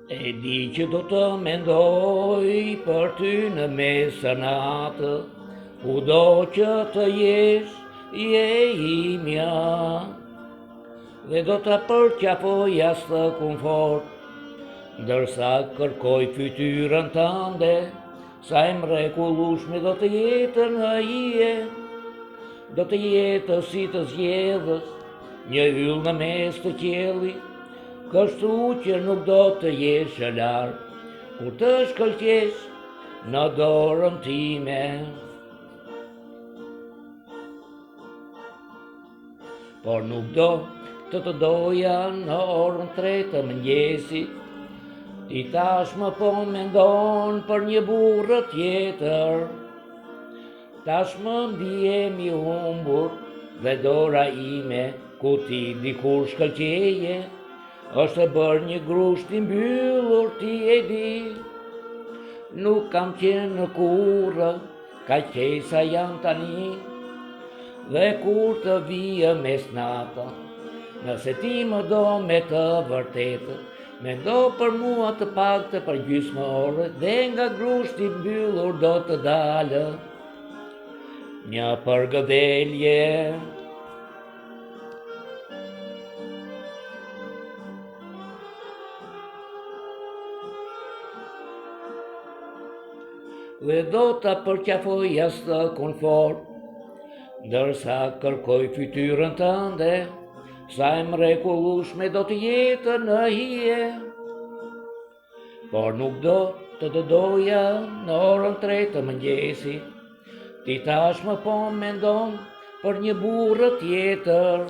E di që do të mendoj për ty në mesanatë, kudo që të jesh, je imja. Dhe do të përqafoj as të komfort, ndërsa kërkoj fytyrën tënde, sa e mrekullueshme do të jetë në hije. Do të jetë si të zgjedhës një yll në mes të qiellit, kështu që nuk do të jesh e larg kur të shkëlqesh në dorën time. Por nuk do të doja në orën 3 të mëngjesit, ti tashmë po mendon për një burrë tjetër. Tashmë ndihem i humbur dhe dora ime ku ti dikur shkëlqeje është bërë një grusht i mbyllur, ti e di. Nuk kam qenë kurrë, kaq keq sa jam tani. Dhe kur të vijë mesnata, nëse ti më do me të vërtetë, mendo për mua të paktën për gjysmë ore, dhe nga grushti i mbyllur do të dalë një përgëdhelje. Dhe do të përqafoj as të komfort, ndërsa kërkoj fytyrën tënde, sa e mrekullueshme do të jetë në hije. Por nuk do të doja në orën 3 të mëngjesit, ti tashmë po mendon për një burrë tjetër.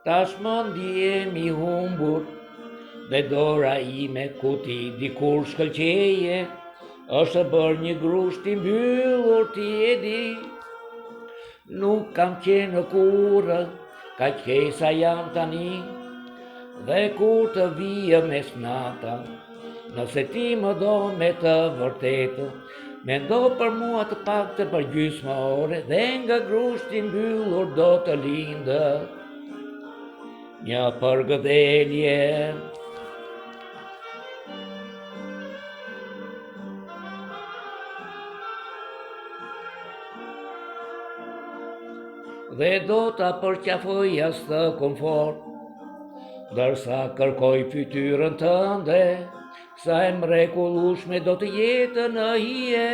Tashmë ndihem i humbur dhe dora ime ku ti dikur shkëlqeje është bërë një grusht i mbyllur, ti e di. Nuk kam qenë kurrë, kaq keq sa jam tani. Dhe kur të vijë mesnata, nëse ti më do me të vërtetë, mendo për mua të paktën për gjysmë ore, dhe nga grushti i mbyllur do të lindë një përgëdhelje. Dhe do të përqafoj as të komfort, ndërsa kërkoj fytyrën tënde, sa e mrekullueshme do të jetë në hije.